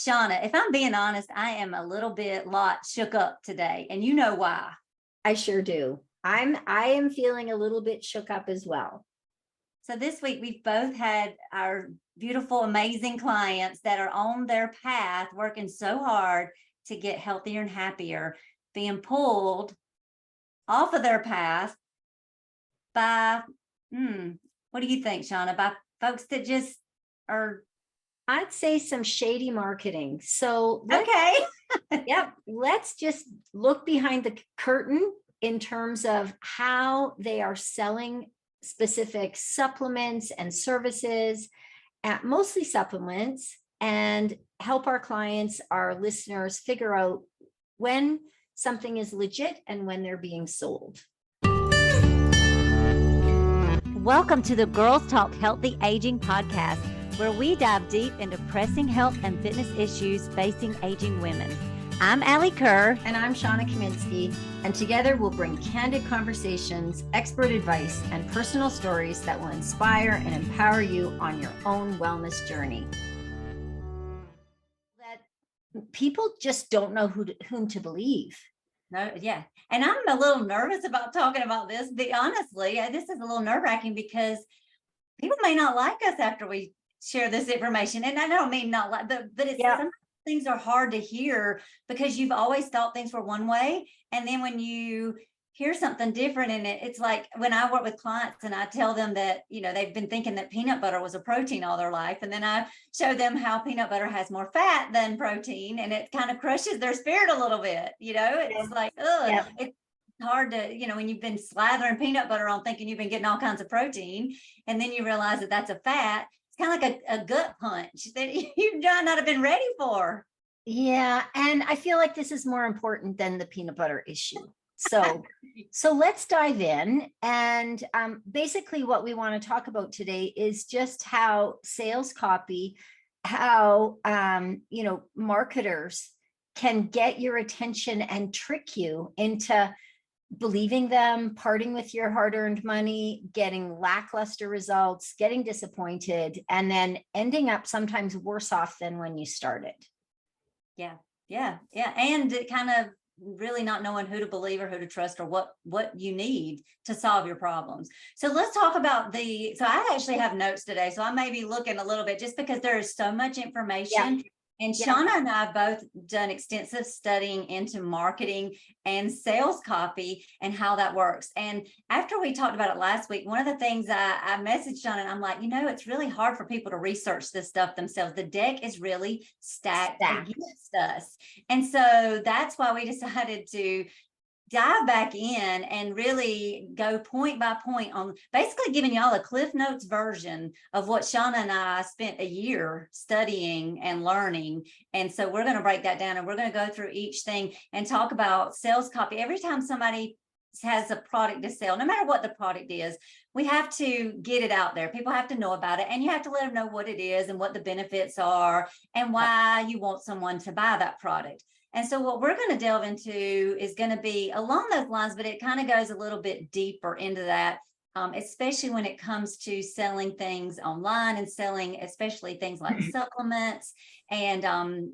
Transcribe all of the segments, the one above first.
Shawna, if I'm being honest, I am a little bit shook up today, and you know why. I sure do. I am feeling a little bit shook up as well. So this week we've both had our beautiful, amazing clients that are on their path, working so hard to get healthier and happier, being pulled off of their path by, what do you think, Shawna? By folks that just are I'd say some shady marketing. So okay. let's just look behind the curtain in terms of how they are selling specific supplements and services, mostly supplements, and help our clients, our listeners, figure out when something is legit and when they're being sold. Welcome to the Girls Talk Healthy Aging podcast, where we dive deep into pressing health and fitness issues facing aging women. I'm Alli Kerr. And I'm Shawna Kaminski. And together we'll bring candid conversations, expert advice, and personal stories that will inspire and empower you on your own wellness journey. That people just don't know whom to believe. No, yeah. And I'm a little nervous about talking about this. Honestly, this is a little nerve-wracking because people may not like us after we share this information. And I don't mean not like, but it's some things are hard to hear because you've always thought things were one way. And then when you hear something different in it, it's like when I work with clients and I tell them that, they've been thinking that peanut butter was a protein all their life. And then I show them how peanut butter has more fat than protein, and it kind of crushes their spirit a little bit. It's like, it's hard to, when you've been slathering peanut butter on thinking you've been getting all kinds of protein, and then you realize that that's a fat. It's kind of like a gut punch that you might not have been ready for. Yeah. And I feel like this is more important than the peanut butter issue. So let's dive in. And basically what we want to talk about today is just how sales copy, how, marketers can get your attention and trick you into believing them, parting with your hard-earned money, getting lackluster results, getting disappointed, and then ending up sometimes worse off than when you started. Yeah. And it kind of really not knowing who to believe or who to trust or what you need to solve your problems. So let's talk about so I actually have notes today. So I may be looking a little bit just because there is so much information. Yeah. And Shawna and I have both done extensive studying into marketing and sales copy and how that works. And after we talked about it last week, one of the things I messaged Shawna, and I'm like, it's really hard for people to research this stuff themselves. The deck is really stacked against us. And so that's why we decided to dive back in and really go point by point on basically giving y'all a Cliff Notes version of what Shawna and I spent a year studying and learning. And so we're going to break that down, and we're going to go through each thing and talk about sales copy. Every time somebody has a product to sell, no matter what the product is, we have to get it out there. People have to know about it, and you have to let them know what it is and what the benefits are and why you want someone to buy that product. And so what we're going to delve into is going to be along those lines, but it kind of goes a little bit deeper into that, especially when it comes to selling things online and selling, especially things like supplements and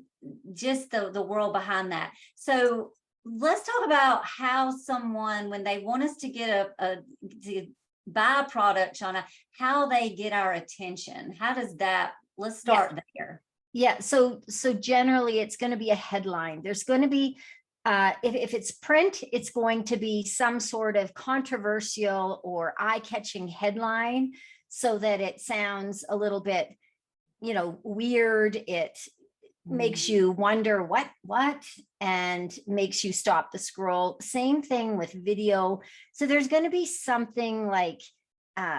just the world behind that. So let's talk about how someone, when they want us to get to buy a product, Shawna, how they get our attention. How does that? Let's start there. Yeah. So generally it's going to be a headline. There's going to be, if it's print, it's going to be some sort of controversial or eye-catching headline so that it sounds a little bit, weird. It makes you wonder what, and makes you stop the scroll. Same thing with video. So there's going to be something like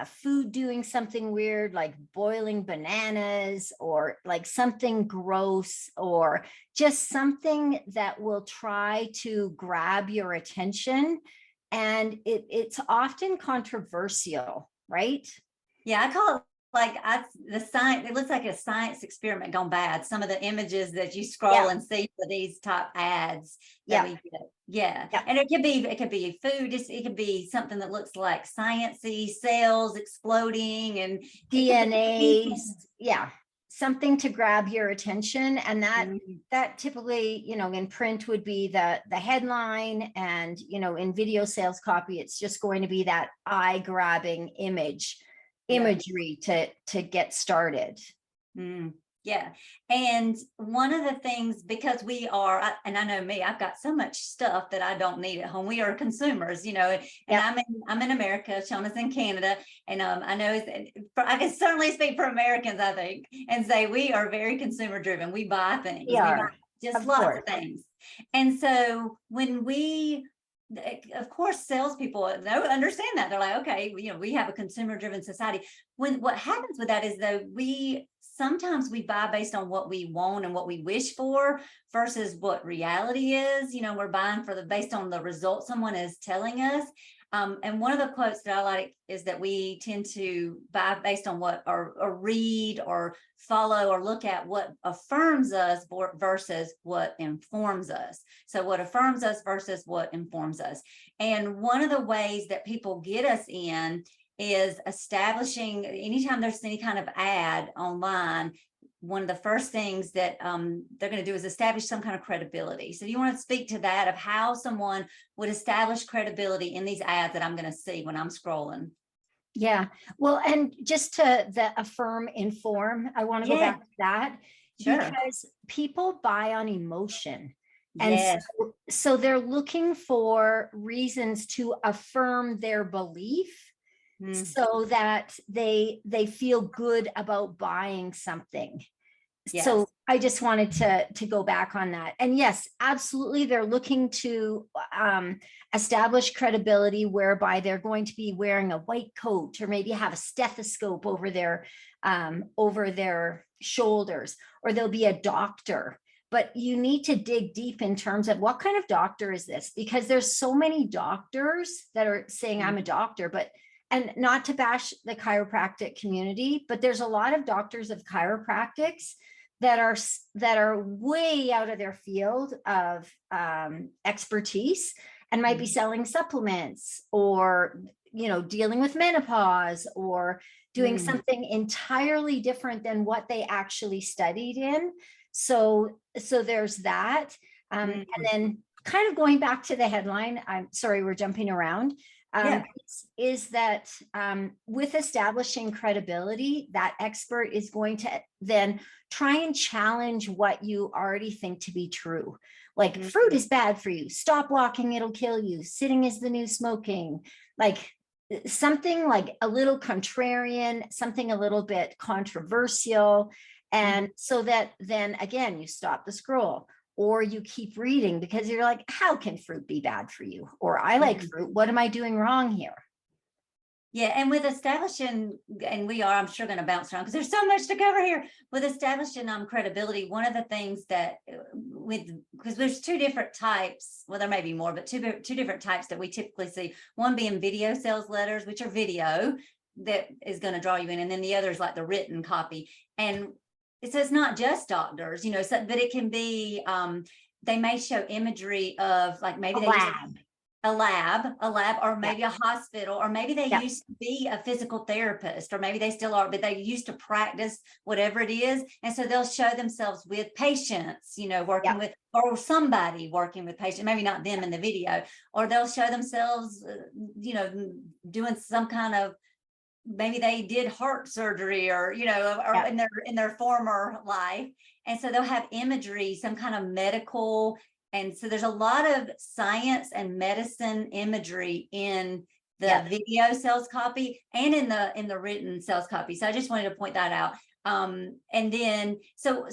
food doing something weird, like boiling bananas, or like something gross, or just something that will try to grab your attention. And it's often controversial, right? Yeah, I call it the science. It looks like a science experiment gone bad. Some of the images that you scroll and see for these top ads that we get. Yeah. And it could be food. It could be something that looks like sciencey, cells exploding and DNA. Yeah. something to grab your attention. And Mhm. that typically, in print would be the headline, and, in video sales copy, it's just going to be that eye grabbing Yeah. imagery to get started. Mm, yeah. And one of the things, because and I know me, I've got so much stuff that I don't need at home. We are consumers, and Yep. I'm in America, Shawna's in Canada. And I know I can certainly speak for Americans, I think, and say we are very consumer driven. We buy things, We we buy are, just of lots course. of things. And so when of course, salespeople don't understand that. They're like, okay, we have a consumer driven society. What happens with that is, though, sometimes we buy based on what we want and what we wish for versus what reality is. We're buying based on the results someone is telling us. And one of the quotes that I like is that we tend to buy based on what, or read or follow or look at what affirms us versus what informs us. So what affirms us versus what informs us. And one of the ways that people get us in is establishing, anytime there's any kind of ad online, one of the first things that they're going to do is establish some kind of credibility. So you want to speak to that, of how someone would establish credibility in these ads that I'm going to see when I'm scrolling. Yeah. Well, and just to the affirm, inform, I want to go Yeah, back to that, sure. because people buy on emotion. And Yes. so they're looking for reasons to affirm their belief, so that they feel good about buying something. Yes. So I just wanted to go back on that. And yes, absolutely, they're looking to establish credibility, whereby they're going to be wearing a white coat, or maybe have a stethoscope over their shoulders, or they'll be a doctor. But you need to dig deep in terms of what kind of doctor is this, because there's so many doctors that are saying I'm a doctor, and not to bash the chiropractic community, but there's a lot of doctors of chiropractics that are way out of their field of expertise, and might be selling supplements, or dealing with menopause, or doing something entirely different than what they actually studied in. So there's that. And then, kind of going back to the headline, I'm sorry, we're jumping around. Is that with establishing credibility, that expert is going to then try and challenge what you already think to be true. Like, fruit is bad for you. Stop walking, it'll kill you. Sitting is the new smoking. Like, something like a little contrarian, something a little bit controversial. And so that then again, you stop the scroll, or you keep reading, because you're like, how can fruit be bad for you? Or I like fruit. What am I doing wrong here? Yeah, and with establishing, and I'm sure going to bounce around because there's so much to cover here. With establishing credibility, one of the things that because there's two different types, well, there may be more, but two different types that we typically see. One being video sales letters, which are video that is going to draw you in, and then the other is like the written copy. And so it's not just doctors, but it can be, they may show imagery of, like, maybe a lab, or maybe a hospital, or maybe they used to be a physical therapist, or maybe they still are, but they used to practice whatever it is. And so they'll show themselves with patients, working with, or somebody working with patients, maybe not them in the video, or they'll show themselves, doing some kind of, maybe they did heart surgery, or in their former life. And so they'll have imagery, some kind of medical. And so there's a lot of science and medicine imagery in the video sales copy and in the written sales copy. So I just wanted to point that out. And then so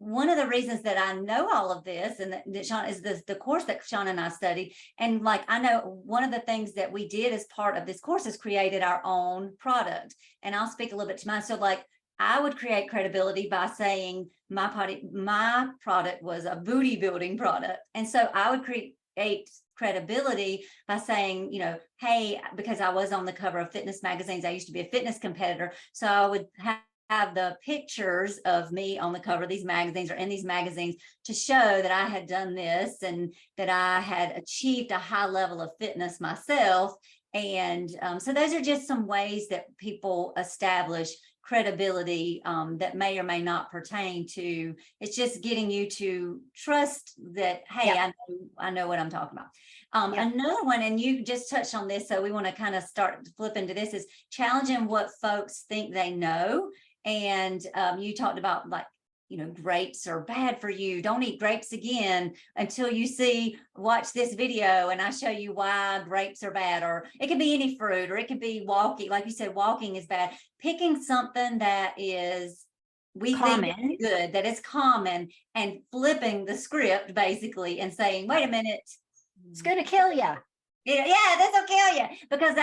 one of the reasons that I know all of this, and that Shawna, is the course that Shawna and I studied. And like, I know one of the things that we did as part of this course is created our own product. And I'll speak a little bit to mine. So like, I would create credibility by saying my product was a booty building product. And so I would create credibility by saying, hey, because I was on the cover of fitness magazines, I used to be a fitness competitor. So I would have the pictures of me on the cover of these magazines, or in these magazines, to show that I had done this and that I had achieved a high level of fitness myself. And so those are just some ways that people establish credibility that may or may not pertain to. It's just getting you to trust that, hey, I know what I'm talking about. Another one, and you just touched on this, so we want to kind of start to flip into this, is challenging what folks think they know. And you talked about, like, grapes are bad for you. Don't eat grapes again until you watch this video and I show you why grapes are bad. Or it could be any fruit, or it could be walking. Like you said, walking is bad. Picking something that is, we Common. think is good, that is common, and flipping the script basically and saying, wait a minute. It's going to kill you. Yeah, this will kill you, because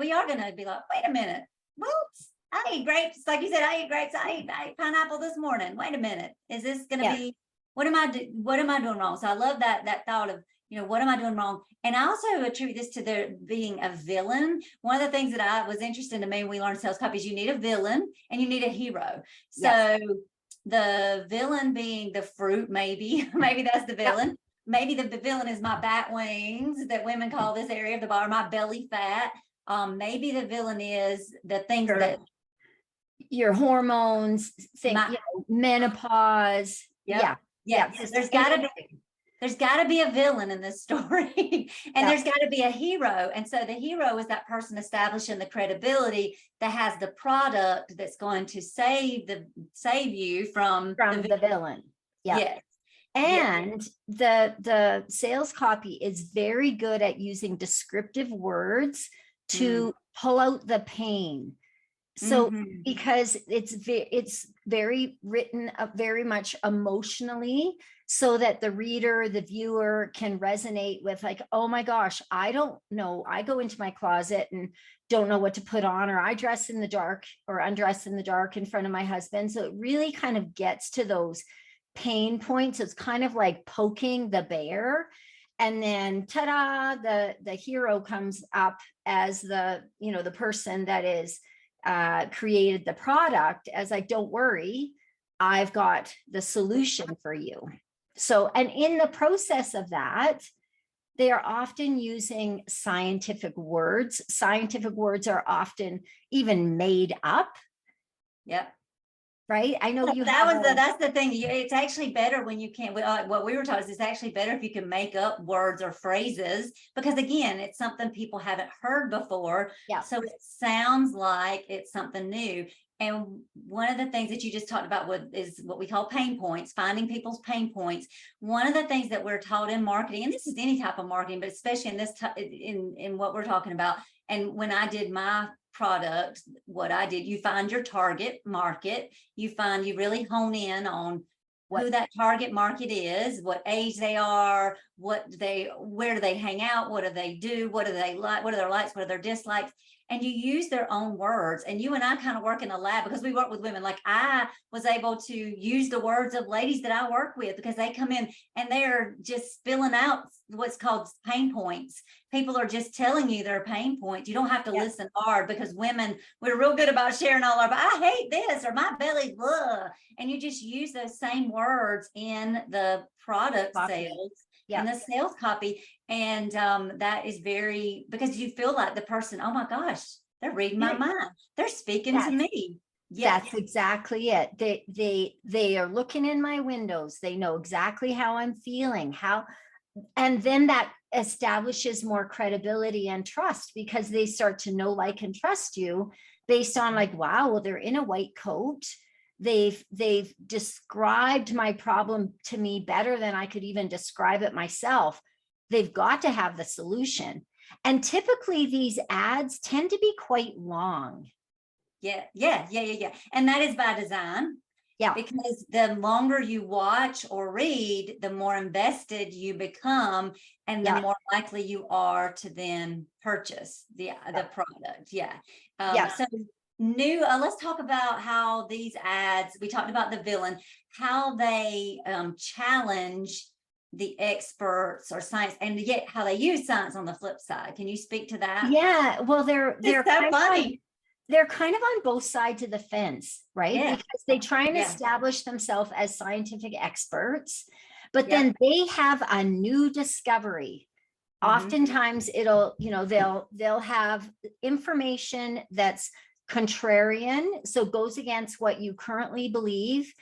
we are gonna be like, wait a minute, what? I ate grapes, like you said, I ate grapes. I ate pineapple this morning. Wait a minute, is this going to be? What am I doing wrong? So I love that thought of, what am I doing wrong? And I also attribute this to there being a villain. One of the things that I was interested in me when we learned sales copy is you need a villain and you need a hero. So the villain being the fruit, maybe that's the villain. Maybe the villain is my bat wings, that women call this area of the bar, my belly fat. Maybe the villain is the things that your hormones, menopause. Yeah. There's got to be a villain in this story, and there's got to be a hero. And so the hero is that person establishing the credibility that has the product that's going to save you from the villain. Yes. And the sales copy is very good at using descriptive words to pull out the pain. So because it's very written up very much emotionally, so that the reader, the viewer, can resonate with, like, oh my gosh, I don't know. I go into my closet and don't know what to put on, or I dress in the dark or undress in the dark in front of my husband. So it really kind of gets to those pain points. It's kind of like poking the bear. And then ta-da, the hero comes up as the person that is created the product, as like, don't worry, I've got the solution for you. So, and in the process of that, they are often using scientific words. Scientific words are often even made up. Yep. Right. I know you that's the thing. It's actually better when you can't, what we were taught is it's actually better if you can make up words or phrases, because again, it's something people haven't heard before. Yeah. So it sounds like it's something new. And one of the things that you just talked about is what we call pain points, finding people's pain points. One of the things that we're taught in marketing, and this is any type of marketing, but especially in this in what we're talking about. And when I did my product, what I did, you find your target market, you really hone in on who that target market is, what age they are, where do they hang out, what do they do, what do they like, what are their likes, what are their dislikes, and you use their own words. And you and I kind of work in a lab, because we work with women. Like, I was able to use the words of ladies that I work with, because they come in and they're just spilling out what's called pain points. People are just telling you their pain points. You don't have to listen hard, because women, we're real good about sharing all our, I hate this, or my belly, blah. And you just use those same words in the product sales, in the sales copy. And that is very, because you feel like the person, oh my gosh, they're reading my mind. They're speaking to me. That's exactly it. They are looking in my windows. They know exactly how I'm feeling, and then that establishes more credibility and trust, because they start to know, like, and trust you based on, like, wow, well, they're in a white coat. They've described my problem to me better than I could even describe it myself. They've got to have the solution. And typically these ads tend to be quite long. Yeah. And that is by design. Yeah. Because the longer you watch or read, the more invested you become, and the more likely you are to then purchase the product. So let's talk about how these ads, we talked about the villain, how they challenge the experts or science, and yet how they use science on the flip side. Can you speak to that? Yeah, well, they're so funny. They're kind of on both sides of the fence, right? Yeah. Because they try and establish themselves as scientific experts, but then they have a new discovery. Oftentimes it'll, they'll have information that's contrarian, so goes against what you currently believe.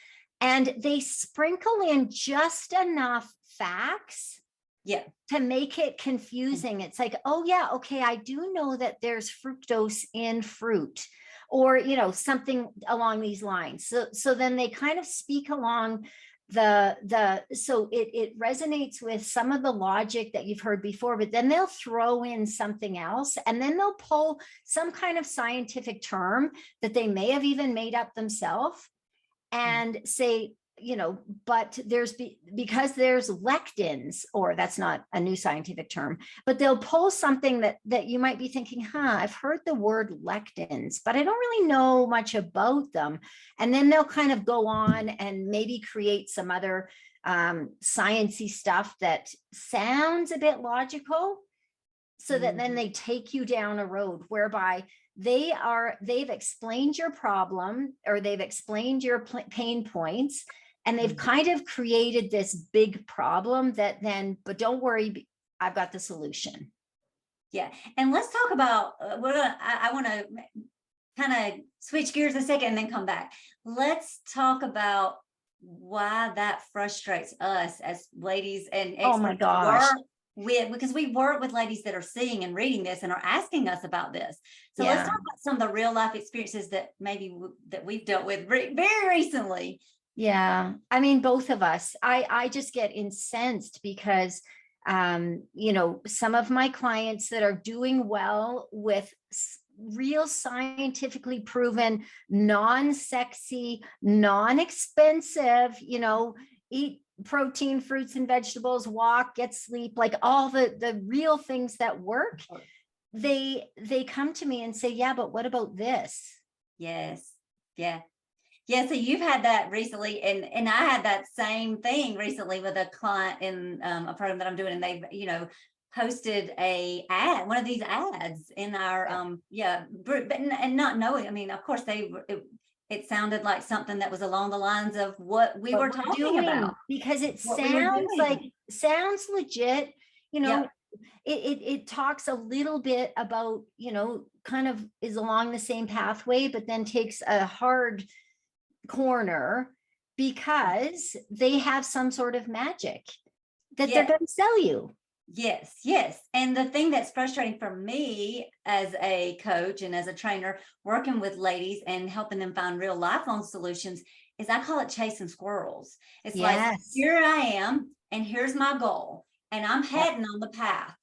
And they sprinkle in just enough facts Yeah. to make it confusing. It's like, oh yeah, okay, I do know that there's fructose in fruit, or something along these lines. So then they kind of speak along so it resonates with some of the logic that you've heard before, but then they'll throw in something else, and then they'll pull some kind of scientific term that they may have even made up themselves and say, but because there's lectins, or that's not a new scientific term, but they'll pull something that you might be thinking, I've heard the word lectins, but I don't really know much about them. And then they'll kind of go on and maybe create some other sciencey stuff that sounds a bit logical, so that then they take you down a road whereby they've explained your problem, or they've explained your pain points, and they've kind of created this big problem but don't worry, I've got the solution. Yeah. And let's talk about, I want to kind of switch gears a second and then come back. Let's talk about why that frustrates us as ladies and experts. Oh my gosh. Because we work with ladies that are seeing and reading this and are asking us about this. So let's talk about some of the real life experiences that maybe that we've dealt with very recently. Yeah. I mean, both of us, I just get incensed because, some of my clients that are doing well with real scientifically proven, non-sexy, non-expensive, eat protein, fruits and vegetables, walk, get sleep, like all the real things that work. They come to me and say, yeah, but what about this? Yes. Yeah. Yeah, so you've had that recently, and I had that same thing recently with a client in a program that I'm doing, and they've posted one of these ads in our group, and not knowing. I mean, of course, it sounded like something that was along the lines of what we were talking about, because it sounds legit. It talks a little bit about kind of is along the same pathway, but then takes a hard corner because they have some sort of magic that they're going to sell you. Yes. And the thing that's frustrating for me as a coach and as a trainer working with ladies and helping them find real lifelong solutions is I call it chasing squirrels. It's like, here I am, and here's my goal, and I'm heading on the path.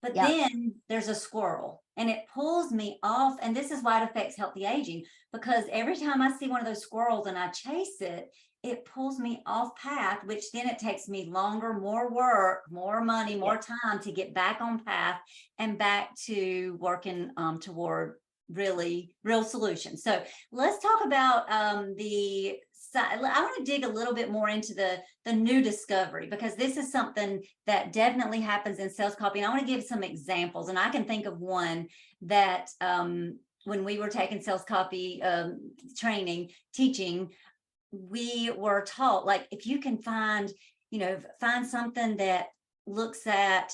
But then there's a squirrel, and it pulls me off. And this is why it affects healthy aging, because every time I see one of those squirrels and I chase it, it pulls me off path, which then it takes me longer, more work, more money, more time to get back on path and back to working toward real solutions. So let's talk about I want to dig a little bit more into the new discovery, because this is something that definitely happens in sales copy. And I want to give some examples, and I can think of one that when we were taking sales copy teaching, we were taught, like, if you can find something that looks at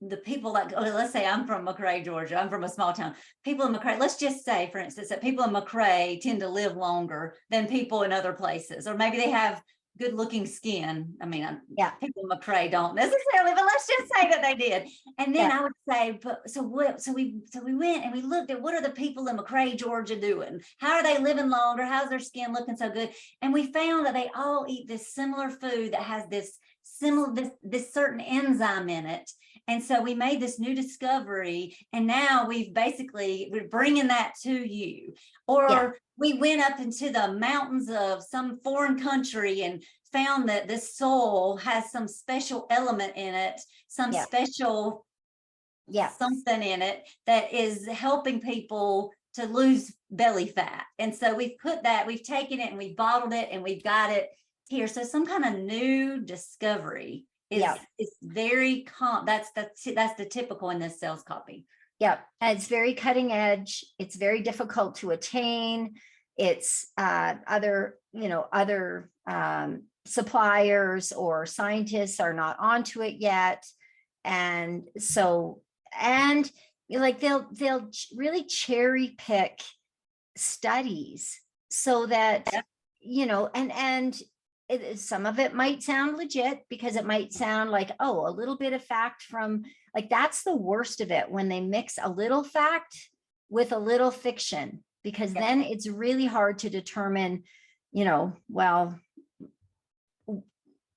the people, like, let's say I'm from McRae, Georgia. I'm from a small town. People in McRae, let's just say, for instance, that people in McRae tend to live longer than people in other places, or maybe they have good looking skin. I mean, people in McRae don't necessarily, but let's just say that they did. And then I would say, but so we went and we looked at what are the people in McRae, Georgia doing? How are they living longer? How's their skin looking so good? And we found that they all eat this similar food that has this certain enzyme in it. And so we made this new discovery, and now we're bringing that to you. Or we went up into the mountains of some foreign country and found that this soil has some special element in it, some special something in it that is helping people to lose belly fat. And so we've taken it and we bottled it and we've got it here. So some kind of new discovery is very that's the typical in this sales copy. Yeah, and it's very cutting edge. It's very difficult to attain. It's other suppliers or scientists are not onto it yet. And so, and like they'll really cherry pick studies so that, Yep. And some of it might sound legit because it might sound like, oh, a little bit of fact from, like, that's the worst of it when they mix a little fact with a little fiction, because Yep. then it's really hard to determine, well,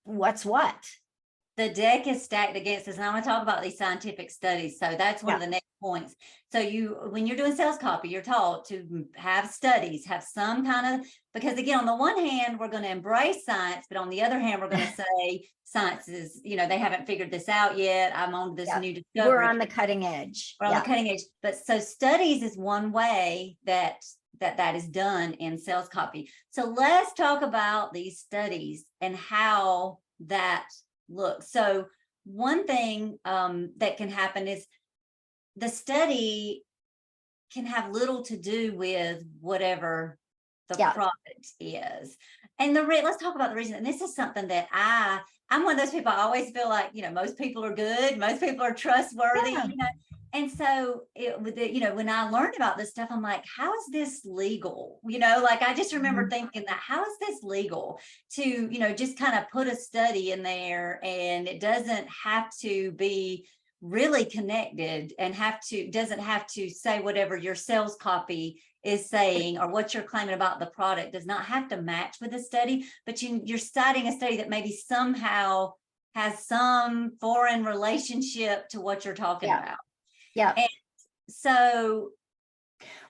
what's what. The deck is stacked against us. And I want to talk about these scientific studies. So that's one of the next points. So when you're doing sales copy, you're taught to have studies, have some kind of, because again, on the one hand, we're going to embrace science, but on the other hand, we're going to say science is, they haven't figured this out yet. I'm on this new discovery. We're on the cutting edge. We're on the cutting edge. But so studies is one way that is done in sales copy. So let's talk about these studies and how that look. So one thing that can happen is the study can have little to do with whatever the product is. And let's talk about the reason. And this is something that I'm one of those people. I always feel like, most people are good. Most people are trustworthy, And so when I learned about this stuff, I'm like, how is this legal? Like, I just remember thinking that, how is this legal to, just kind of put a study in there, and it doesn't have to be really connected and doesn't have to say whatever your sales copy is saying, or what you're claiming about the product does not have to match with the study, but you're citing a study that maybe somehow has some foreign relationship to what you're talking about. Yeah. And so,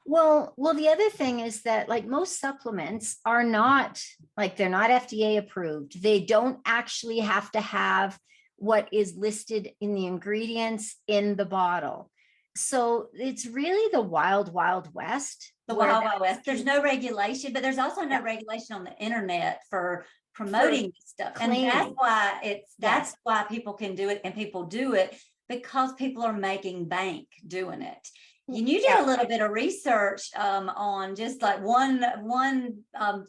well, the other thing is that, like, most supplements are not, like, they're not FDA approved. They don't actually have to have what is listed in the ingredients in the bottle. So it's really the wild, wild west. The wild, wild west. There's no regulation, but there's also no regulation on the internet for promoting this stuff. Claiming. And that's why people can do it, and people do it because people are making bank doing it. And you did a little bit of research on just like one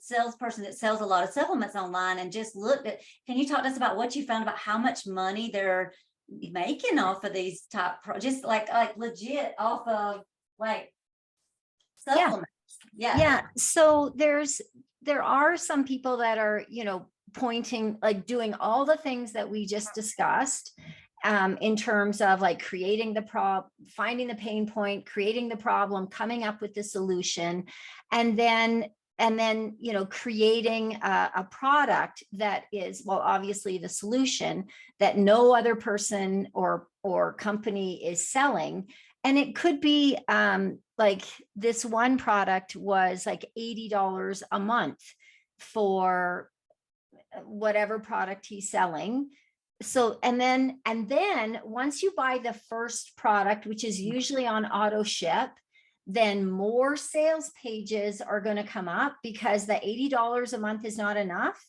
salesperson that sells a lot of supplements online, and just looked at, can you talk to us about what you found about how much money they're making off of these just like legit off of like supplements? Yeah. So there are some people that are, pointing, like, doing all the things that we just discussed, in terms of like creating the problem, finding the pain point, creating the problem, coming up with the solution, and then creating a product that is, well, obviously the solution that no other person or company is selling. And it could be like this one product was like $80 a month for whatever product he's selling. So, and then once you buy the first product, which is usually on auto ship, then more sales pages are going to come up, because the $80 a month is not enough.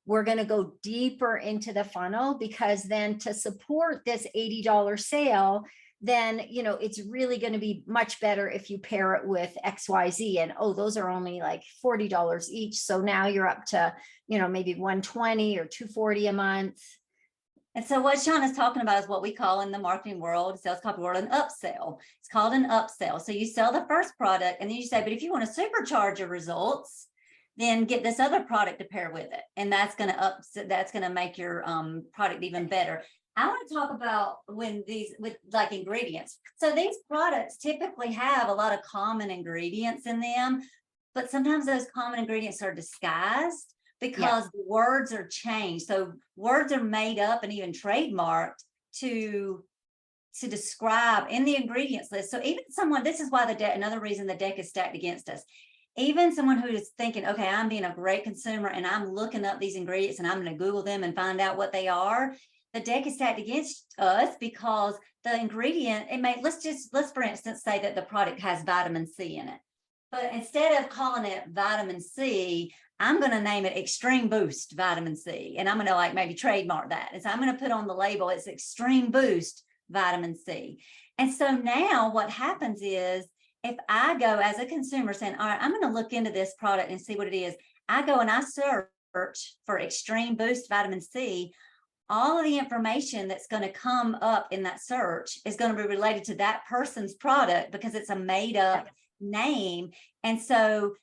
We're going to go deeper into the funnel, because then to support this $80 sale, then, it's really going to be much better if you pair it with XYZ, and, oh, those are only like $40 each. So now you're up to, maybe $120 or $240 a month. And so what Shawna's talking about is what we call in the marketing world, sales copy world, an upsell. It's called an upsell. So you sell the first product, and then you say, but if you want to supercharge your results, then get this other product to pair with it. And that's going to make your product even better. I want to talk about with like ingredients. So these products typically have a lot of common ingredients in them, but sometimes those common ingredients are disguised because the words are changed. So words are made up and even trademarked to describe in the ingredients list. So even someone, this is why another reason the deck is stacked against us. Even someone who is thinking, okay, I'm being a great consumer and I'm looking up these ingredients and I'm going to Google them and find out what they are. The deck is stacked against us because the ingredient, let's for instance say that the product has vitamin C in it. But instead of calling it vitamin C, I'm going to name it Extreme Boost Vitamin C. And I'm going to like maybe trademark that. And so I'm going to put on the label, it's Extreme Boost Vitamin C. And so now what happens is, if I go as a consumer saying, all right, I'm going to look into this product and see what it is. I go and I search for Extreme Boost Vitamin C. all of the information that's going to come up in that search is going to be related to that person's product because it's a made up name. And so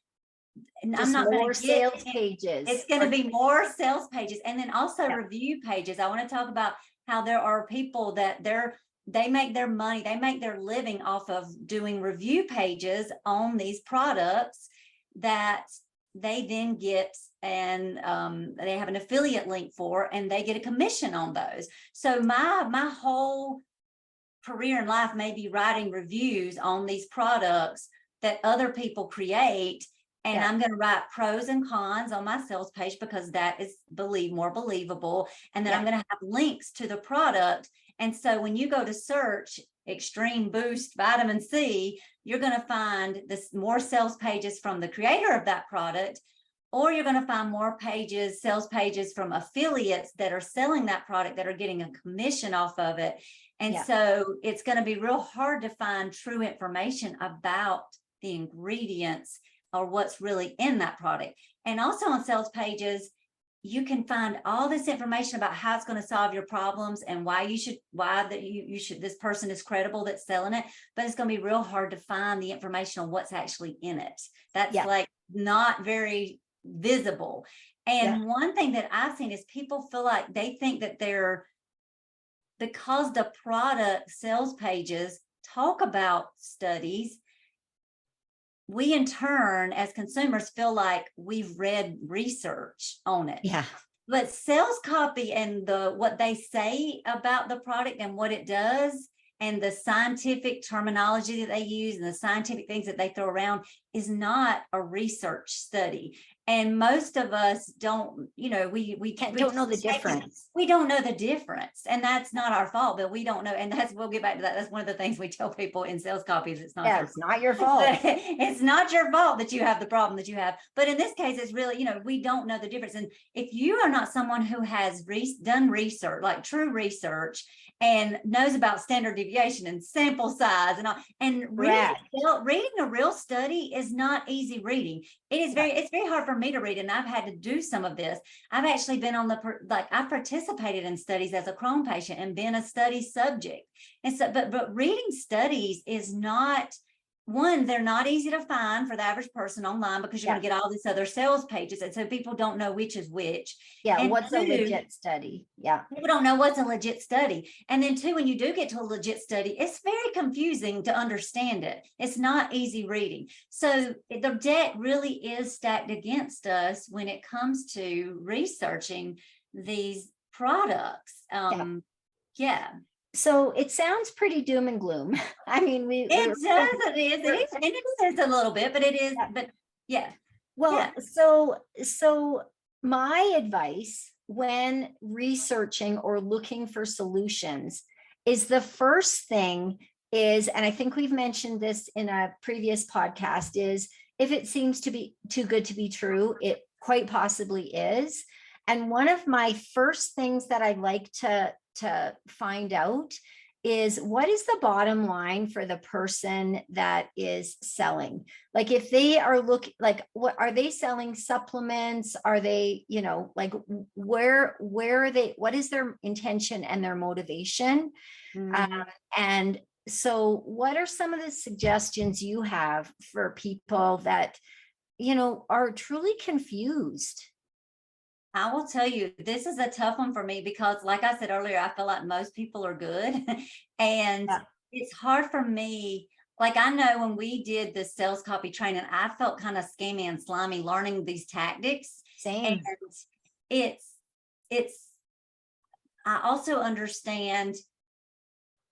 I'm not going more to get sales pages. It's going to be more sales pages, and then also Yeah. review pages. I want to talk about how there are people that they make their money, they make their living off of doing review pages on these products that they then get, and they have an affiliate link for, and they get a commission on those. So my whole career in life may be writing reviews on these products that other people create. And I'm going to write pros and cons on my sales page because that is more believable. And then I'm going to have links to the product. And so when you go to search extreme boost vitamin C, you're going to find this more sales pages from the creator of that product, or you're going to find more pages, sales pages from affiliates that are selling that product that are getting a commission off of it. And so it's going to be real hard to find true information about the ingredients or what's really in that product. And also on sales pages, you can find all this information about how it's going to solve your problems and why you should, this person is credible that's selling it, but it's going to be real hard to find the information on what's actually in it. That's like not very visible. And one thing that I've seen is people feel like they think that because the product sales pages talk about studies, we in turn as consumers feel like we've read research on it. Yeah. But sales copy and what they say about the product and what it does and the scientific terminology that they use and the scientific things that they throw around is not a research study. And most of us don't, we don't know the difference. We don't know the difference, and that's not our fault, but we don't know. And we'll get back to that. That's one of the things we tell people in sales copies. It's not it's not your fault. It's not your fault that you have the problem that you have. But in this case, it's really, we don't know the difference. And if you are not someone who has done research, like true research, and knows about standard deviation and sample size and all, and reading a real study is not easy reading. It's very hard for me to read, and I've had to do some of this. I've actually been I've participated in studies as a Crohn patient and been a study subject. And so, but reading studies is not, one, they're not easy to find for the average person online because you're going to get all these other sales pages. And so people don't know which is which. Yeah. And what's a legit study? Yeah. People don't know what's a legit study. And then two, when you do get to a legit study, it's very confusing to understand it. It's not easy reading. So the deck really is stacked against us when it comes to researching these products. So it sounds pretty doom and gloom. I mean, it is, and it is a little bit, but it is, but yeah. Well, so my advice when researching or looking for solutions is the first thing is, and I think we've mentioned this in a previous podcast, is if it seems to be too good to be true, it quite possibly is. And one of my first things that I like to find out is what is the bottom line for the person that is selling? Like if they are what are they selling? Supplements? Are they, where are they, what is their intention and their motivation? And so what are some of the suggestions you have for people that, are truly confused? I will tell you, this is a tough one for me because, like I said earlier, I feel like most people are good. And it's hard for me. Like, I know when we did the sales copy training, I felt kind of scammy and slimy learning these tactics. Same. And I also understand,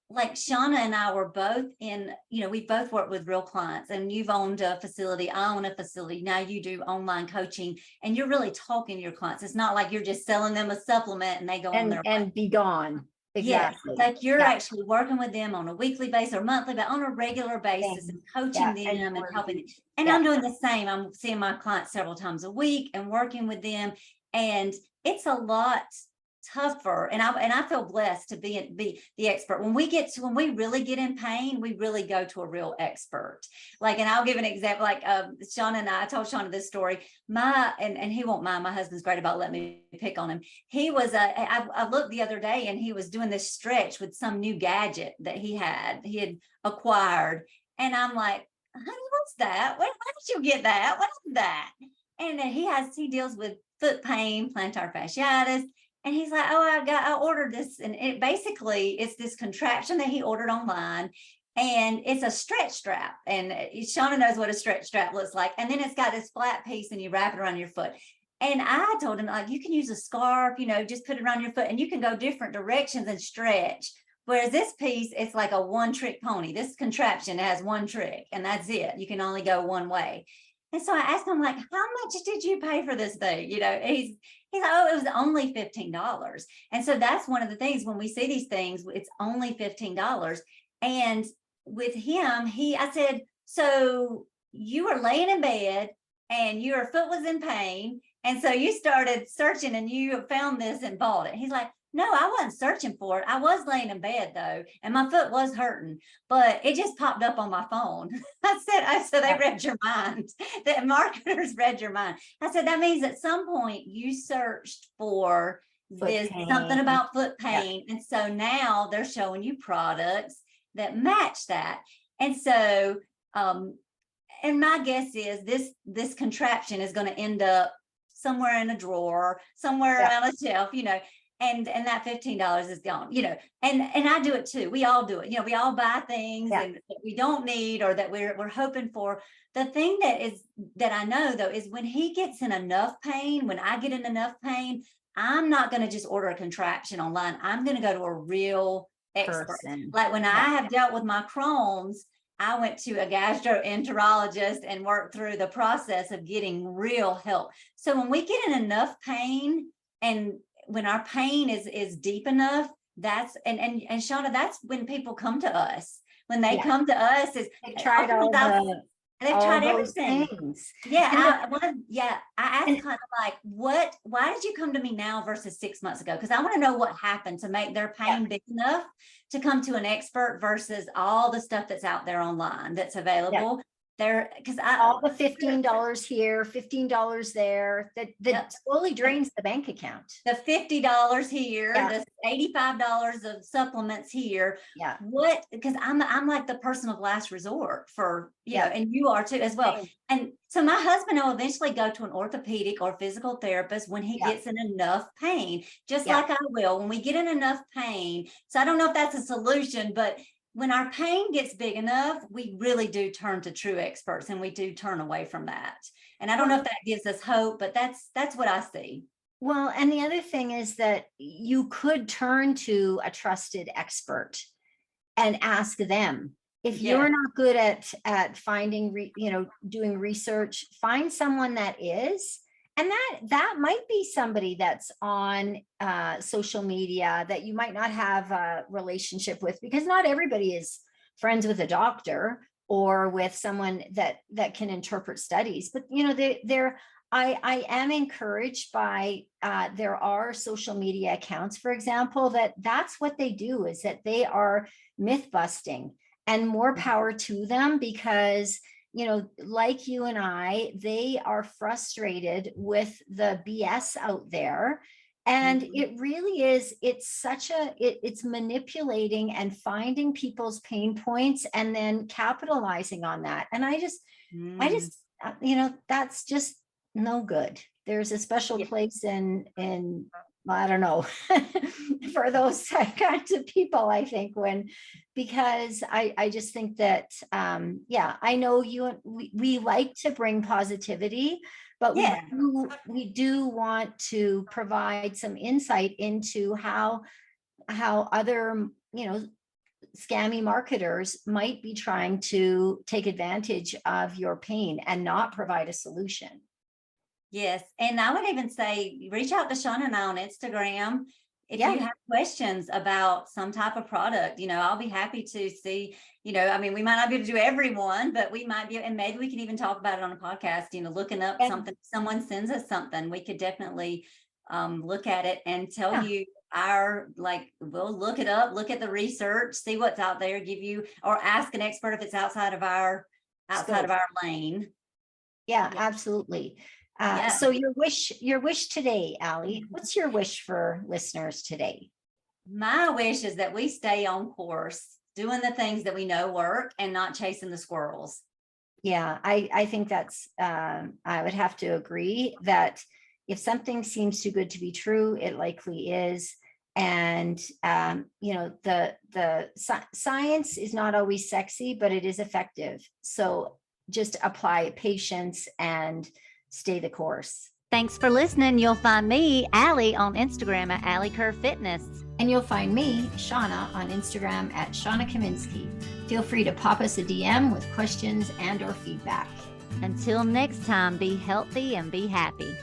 like Shawna and I were both in, we both work with real clients, and you've owned a facility, I own a facility. Now you do online coaching and you're really talking to your clients. It's not like you're just selling them a supplement and they go on their and be gone. Exactly. Yes, like you're actually working with them on a weekly basis or monthly, but on a regular basis and coaching them and helping them. And I'm doing the same. I'm seeing my clients several times a week and working with them. And it's a lot tougher. And I feel blessed to be the expert. When we really get in pain, we really go to a real expert. Like, and I'll give an example, like Shawna and I told Shawna this story. And he won't mind. My husband's great about letting me pick on him. He was I looked the other day and he was doing this stretch with some new gadget that he had acquired. And I'm like, honey, what's that? Where did you get that? What is that? And he deals with foot pain, plantar fasciitis. And he's like, oh, I ordered this. And it's this contraption that he ordered online. And it's a stretch strap. And Shawna knows what a stretch strap looks like. And then it's got this flat piece and you wrap it around your foot. And I told him, like, you can use a scarf, just put it around your foot and you can go different directions and stretch. Whereas this piece, it's like a one-trick pony. This contraption has one trick and that's it. You can only go one way. And so I asked him, like, how much did you pay for this thing? He's like, oh, it was only $15. And so that's one of the things when we see these things, it's only $15. And with him, I said, so you were laying in bed and your foot was in pain. And so you started searching and you found this and bought it. He's like, no, I wasn't searching for it. I was laying in bed though, and my foot was hurting, but it just popped up on my phone. I said, they read your mind. The marketers read your mind. I said, that means at some point you searched for something about foot pain. Yeah. And so now they're showing you products that match that. And so, and my guess is this contraption is going to end up somewhere in a drawer, somewhere on a shelf, and that $15 is gone, and I do it too. We all do it. We all buy things and that we don't need or that we're hoping for. The thing that I know though, is when he gets in enough pain, when I get in enough pain, I'm not going to just order a contraption online. I'm going to go to a real expert. Like when I have dealt with my Crohn's, I went to a gastroenterologist and worked through the process of getting real help. So when we get in enough pain and when our pain is deep enough, that's and Shawna, that's when people come to us. When they come to us, they've tried everything. Things. I asked kind of like, why did you come to me now versus 6 months ago? Because I want to know what happened to make their pain big enough to come to an expert versus all the stuff that's out there online that's available. There, because all the $15 here, $15 there, that slowly drains the bank account. The $50 here, the $85 of supplements here. Yeah. What? Because I'm like the person of last resort for and you are too as well. And so my husband will eventually go to an orthopedic or physical therapist when he gets in enough pain, just like I will when we get in enough pain. So I don't know if that's a solution, but when our pain gets big enough, we really do turn to true experts and we do turn away from that. And I don't know if that gives us hope, but that's what I see. Well, and the other thing is that you could turn to a trusted expert and ask them. If you're not good at finding, doing research, find someone that is. And that might be somebody that's on social media that you might not have a relationship with, because not everybody is friends with a doctor or with someone that can interpret studies. But I am encouraged by there are social media accounts, for example, that's what they do, is that they are myth busting, and more power to them, because like you and I, they are frustrated with the BS out there. And it really is, it's manipulating and finding people's pain points and then capitalizing on that. And I just, that's just no good. There's a special place in I don't know, for those kinds of people, I think, because I just think that, I know we like to bring positivity, but we do want to provide some insight into how other, scammy marketers might be trying to take advantage of your pain and not provide a solution. Yes. And I would even say, reach out to Shawna and I on Instagram. If you have questions about some type of product, I'll be happy to see, we might not be able to do everyone, but we might be, and maybe we can even talk about it on a podcast, looking up something, someone sends us something, we could definitely look at it and tell you we'll look it up, look at the research, see what's out there, give you, or ask an expert if it's outside of our lane. Yeah, Yeah. absolutely. Yeah. So your wish today, Alli, what's your wish for listeners today? My wish is that we stay on course, doing the things that we know work and not chasing the squirrels. Yeah, I think that's, I would have to agree that if something seems too good to be true, it likely is. And, the science is not always sexy, but it is effective. So just apply patience and stay the course. Thanks for listening. You'll find me, Alli, on Instagram at Alli Kerr Fitness. And you'll find me, Shawna, on Instagram at Shawna Kaminski. Feel free to pop us a DM with questions and or feedback. Until next time, be healthy and be happy.